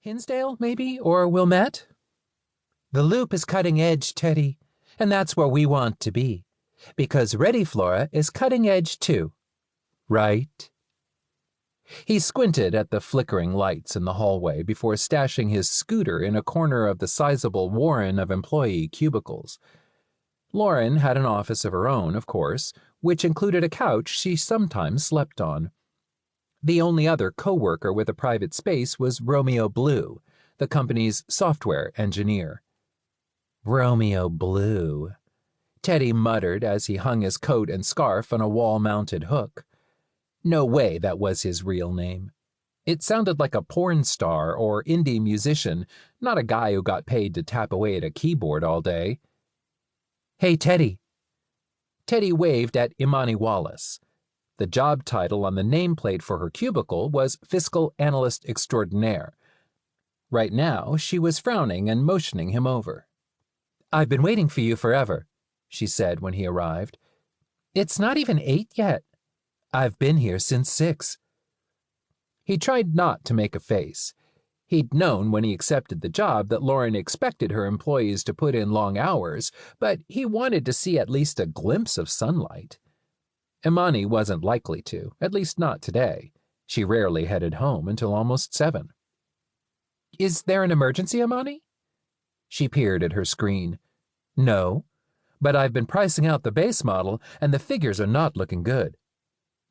Hinsdale, maybe? Or Wilmette? The Loop is cutting edge, Teddy, and that's where we want to be. Because Ready Flora is cutting edge too. Right? He squinted at the flickering lights in the hallway before stashing his scooter in a corner of the sizable warren of employee cubicles. Lauren had an office of her own, of course, which included a couch she sometimes slept on. The only other co-worker with a private space was Romeo Blue, the company's software engineer. Romeo Blue, Teddy muttered as he hung his coat and scarf on a wall-mounted hook. No way that was his real name. It sounded like a porn star or indie musician, not a guy who got paid to tap away at a keyboard all day. Hey, Teddy. Teddy waved at Imani Wallace. The job title on the nameplate for her cubicle was Fiscal Analyst Extraordinaire. Right now, she was frowning and motioning him over. I've been waiting for you forever, she said when he arrived. It's not even 8 yet. I've been here since 6. He tried not to make a face. He'd known when he accepted the job that Lauren expected her employees to put in long hours, but he wanted to see at least a glimpse of sunlight. Imani wasn't likely to, at least not today. She rarely headed home until almost 7. Is there an emergency, Imani? She peered at her screen. No, but I've been pricing out the base model, and the figures are not looking good.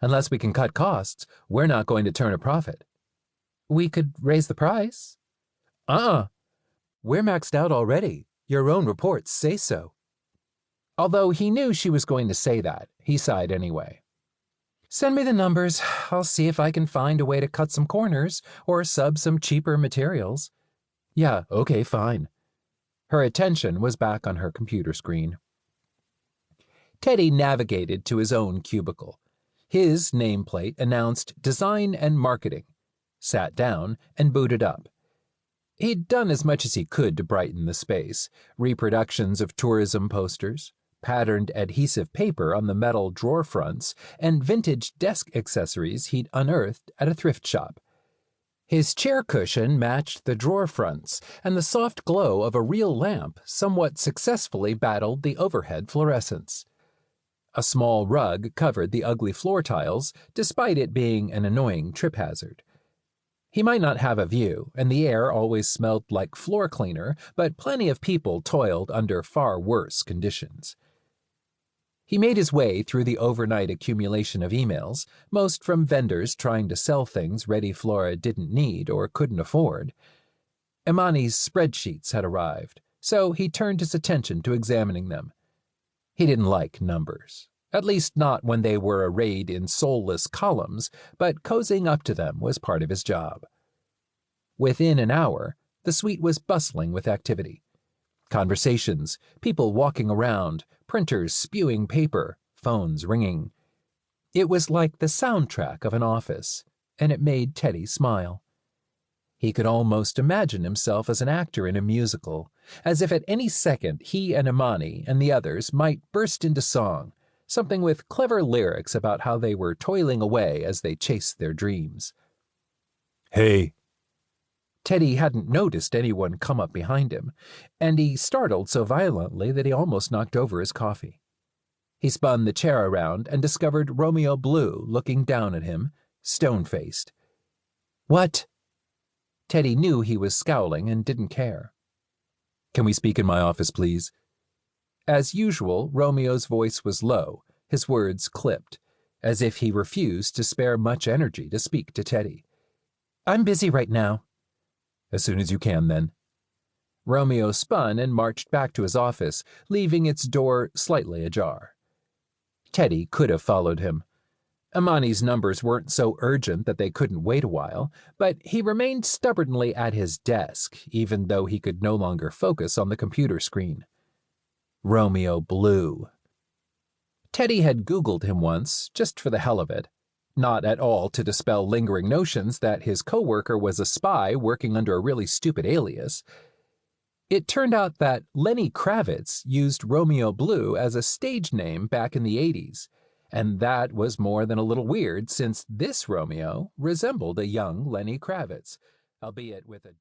Unless we can cut costs, we're not going to turn a profit. We could raise the price. We're maxed out already. Your own reports say so. Although he knew she was going to say that, he sighed anyway. Send me the numbers. I'll see if I can find a way to cut some corners or sub some cheaper materials. Yeah, okay, fine. Her attention was back on her computer screen. Teddy navigated to his own cubicle. His nameplate announced Design and Marketing, sat down, and booted up. He'd done as much as he could to brighten the space, reproductions of tourism posters, patterned adhesive paper on the metal drawer fronts, and vintage desk accessories he'd unearthed at a thrift shop. His chair cushion matched the drawer fronts, and the soft glow of a real lamp somewhat successfully battled the overhead fluorescence. A small rug covered the ugly floor tiles, despite it being an annoying trip hazard. He might not have a view, and the air always smelled like floor cleaner, but plenty of people toiled under far worse conditions. He made his way through the overnight accumulation of emails, most from vendors trying to sell things Ready Flora didn't need or couldn't afford. Imani's spreadsheets had arrived, so he turned his attention to examining them. He didn't like numbers, at least not when they were arrayed in soulless columns, but cozying up to them was part of his job. Within an hour, the suite was bustling with activity. Conversations, people walking around, printers spewing paper, phones ringing. It was like the soundtrack of an office, and it made Teddy smile. He could almost imagine himself as an actor in a musical, as if at any second he and Imani and the others might burst into song, something with clever lyrics about how they were toiling away as they chased their dreams. Hey. Teddy hadn't noticed anyone come up behind him, and he startled so violently that he almost knocked over his coffee. He spun the chair around and discovered Romeo Blue looking down at him, stone-faced. What? Teddy knew he was scowling and didn't care. Can we speak in my office, please? As usual, Romeo's voice was low, his words clipped, as if he refused to spare much energy to speak to Teddy. I'm busy right now. As soon as you can, then. Romeo spun and marched back to his office, leaving its door slightly ajar. Teddy could have followed him. Imani's numbers weren't so urgent that they couldn't wait a while, but he remained stubbornly at his desk, even though he could no longer focus on the computer screen. Romeo Blue. Teddy had Googled him once, just for the hell of it, not at all to dispel lingering notions that his coworker was a spy working under a really stupid alias. It turned out that Lenny Kravitz used Romeo Blue as a stage name back in the 80s, and that was more than a little weird since this Romeo resembled a young Lenny Kravitz, albeit with a